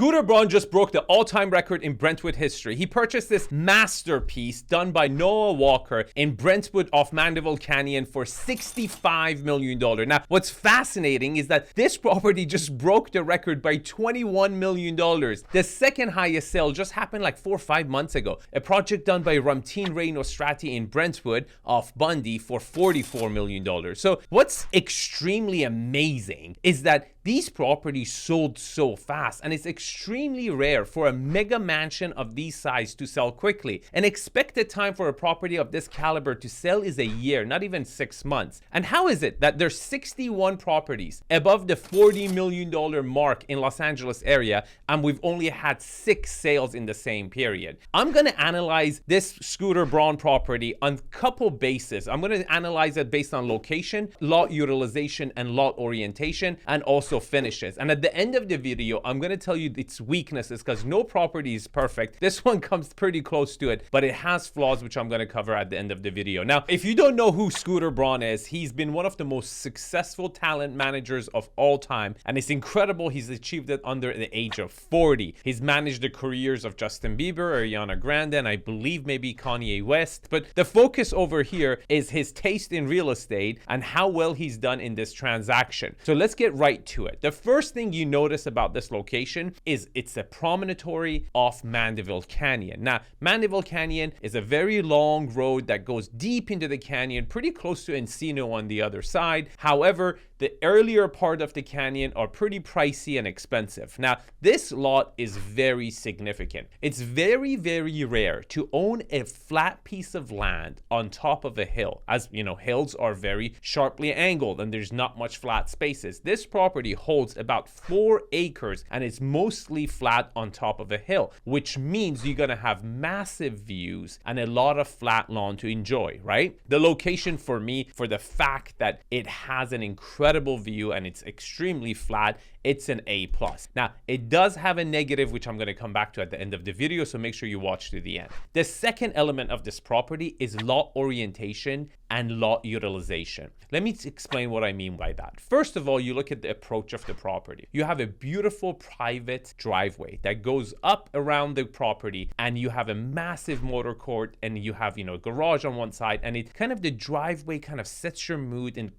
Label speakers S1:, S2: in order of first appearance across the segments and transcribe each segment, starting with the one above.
S1: Scooter Braun just broke the all-time record in Brentwood history. He purchased this masterpiece done by Noah Walker in Brentwood off Mandeville Canyon for $65 million. Now, what's fascinating is that this property just broke the record by $21 million. The second highest sale just happened like 4 or 5 months ago. A project done by 𝐷𝐸𝐸𝐻𝑆traτη in Brentwood off Bundy for $44 million. So what's extremely amazing is that these properties sold so fast, and it's extremely rare for a mega mansion of this size to sell quickly. An expected time for a property of this caliber to sell is a year, not even 6 months. And how is it that there's 61 properties above the $40 million mark in Los Angeles area, and we've only had 6 sales in the same period? I'm going to analyze this Scooter Braun property on a couple bases. I'm going to analyze it based on location, lot utilization, and lot orientation, and also finishes. And at the end of the video, I'm going to tell you its weaknesses, because no property is perfect. This one comes pretty close to it, but it has flaws, which I'm going to cover at the end of the video. Now, if you don't know who Scooter Braun is, he's been one of the most successful talent managers of all time, and it's incredible he's achieved it under the age of 40. He's managed the careers of Justin Bieber, Ariana Grande, and I believe maybe Kanye West. But the focus over here is his taste in real estate and how well he's done in this transaction. So let's get right to it. The first thing you notice about this location is it's a promontory off Mandeville Canyon. Now, Mandeville Canyon is a very long road that goes deep into the canyon, pretty close to Encino on the other side. However, the earlier part of the canyon are pretty pricey and expensive. Now, this lot is very significant. It's very, very rare to own a flat piece of land on top of a hill. As you know, hills are very sharply angled and there's not much flat spaces. This property holds about 4 acres and it's mostly flat on top of a hill, which means you're gonna have massive views and a lot of flat lawn to enjoy, right? The location for me, for the fact that it has an incredible view and it's extremely flat, it's an A+. Now, it does have a negative, which I'm going to come back to at the end of the video, so make sure you watch to the end. The second element of this property is lot orientation and lot utilization. Let me explain what I mean by that. First of all, you look at the approach of the property. You have a beautiful private driveway that goes up around the property, and you have a massive motor court, and you have, a garage on one side, and it kind of, the driveway kind of sets your mood and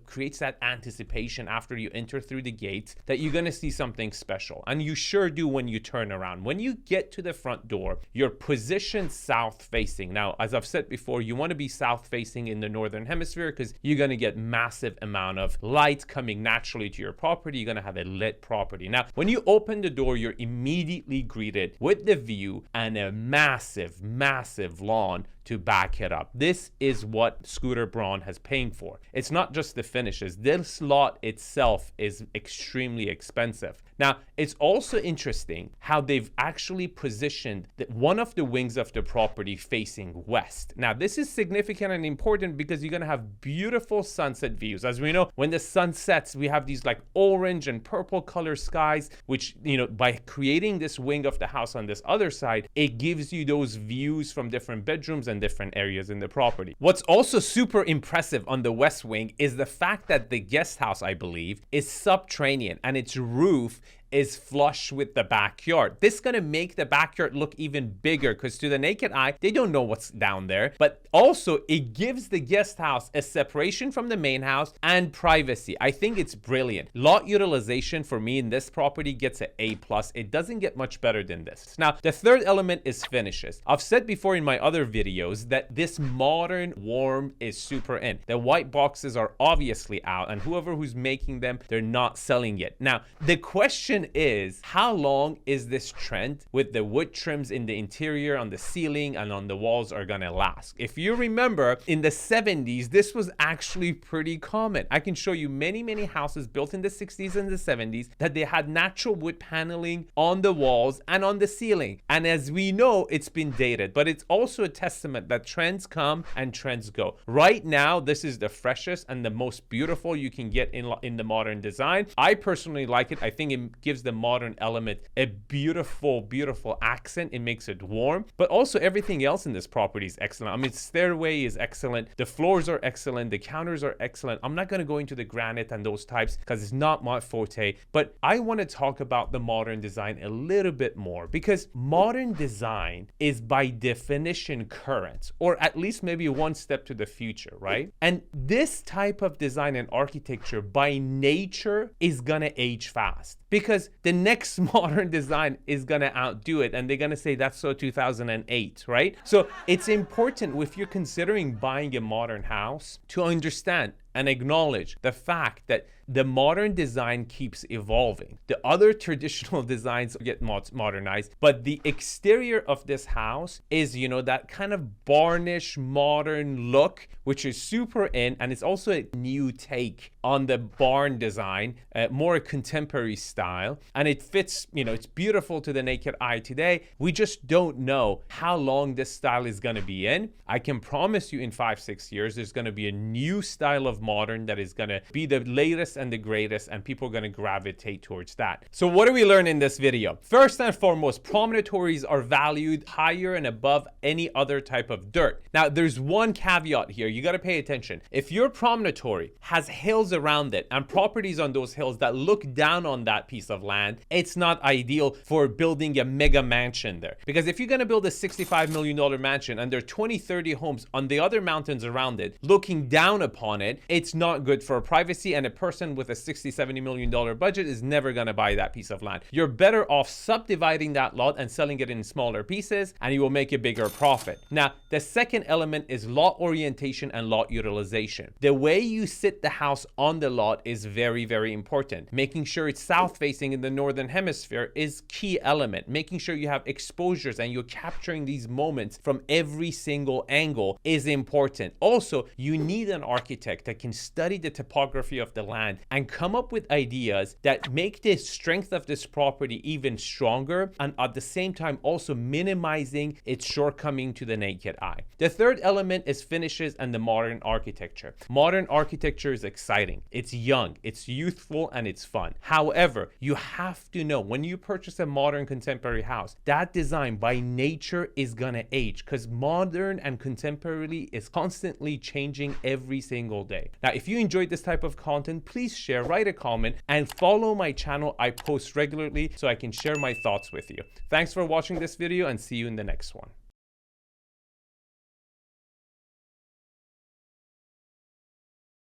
S1: creates that anticipation after you enter through the gates that you're going to see something special. And you sure do when you turn around. When you get to the front door, you're positioned south facing. Now, as I've said before, you want to be south facing in the northern hemisphere because you're going to get massive amount of light coming naturally to your property. You're going to have a lit property. Now, when you open the door, you're immediately greeted with the view and a massive, massive lawn to back it up. This is what Scooter Braun has paying for. It's not just the finishes. This lot itself is extremely expensive. Now, it's also interesting how they've actually positioned one of the wings of the property facing west. Now, this is significant and important because you're going to have beautiful sunset views. As we know, when the sun sets, we have these like orange and purple color skies, which, by creating this wing of the house on this other side, it gives you those views from different bedrooms and different areas in the property. What's also super impressive on the west wing is the fact that the guest house, I believe, is subterranean and its roof is flush with the backyard. This is going to make the backyard look even bigger because to the naked eye, they don't know what's down there. But also, it gives the guest house a separation from the main house and privacy. I think it's brilliant. Lot utilization for me in this property gets an A+. It doesn't get much better than this. Now, the third element is finishes. I've said before in my other videos that this modern warm is super in. The white boxes are obviously out, and who's making them, they're not selling yet. Now, the question is, how long is this trend with the wood trims in the interior, on the ceiling, and on the walls are gonna last? If you remember, in the 70s, this was actually pretty common. I can show you many, many houses built in the 60s and the 70s that they had natural wood paneling on the walls and on the ceiling. And as we know, it's been dated, but it's also a testament that trends come and trends go. Right now, this is the freshest and the most beautiful you can get in the modern design. I personally like it. I think it gives the modern element a beautiful, beautiful accent. It makes it warm, but also everything else in this property is excellent. I mean, stairway is excellent. The floors are excellent. The counters are excellent. I'm not going to go into the granite and those types because it's not my forte, but I want to talk about the modern design a little bit more, because modern design is by definition current, or at least maybe one step to the future, right? And this type of design and architecture by nature is going to age fast, because the next modern design is going to outdo it, and they're going to say that's so 2008, right? So it's important, if you're considering buying a modern house, to understand and acknowledge the fact that the modern design keeps evolving. The other traditional designs get modernized, but the exterior of this house is, you know, that kind of barnish modern look, which is super in, and it's also a new take on the barn design, more a contemporary style, and it fits, you know, it's beautiful to the naked eye today. We just don't know how long this style is going to be in. I can promise you in 5-6 years, there's going to be a new style of modern that is going to be the latest and the greatest, and people are going to gravitate towards that. So what do we learn in this video? First and foremost, promontories are valued higher and above any other type of dirt. Now, there's one caveat here. You got to pay attention. If your promontory has hills around it and properties on those hills that look down on that piece of land, it's not ideal for building a mega mansion there. Because if you're going to build a $65 million mansion and there are 20-30 homes on the other mountains around it looking down upon it, it's not good for privacy, and a person with a $60-70 million budget is never going to buy that piece of land. You're better off subdividing that lot and selling it in smaller pieces, and you will make a bigger profit. Now, the second element is lot orientation and lot utilization. The way you sit the house on the lot is very, very important. Making sure it's south facing in the northern hemisphere is key element. Making sure you have exposures and you're capturing these moments from every single angle is important. Also, you need an architect that can study the topography of the land and come up with ideas that make the strength of this property even stronger, and at the same time also minimizing its shortcoming to the naked eye. The third element is finishes and the modern architecture. Modern architecture is exciting, it's young, it's youthful, and it's fun. However, you have to know when you purchase a modern contemporary house, that design by nature is gonna age, because modern and contemporary is constantly changing every single day. Now, if you enjoyed this type of content, please share, write a comment, and follow my channel. I post regularly so I can share my thoughts with you. Thanks for watching this video, and see you in the next one.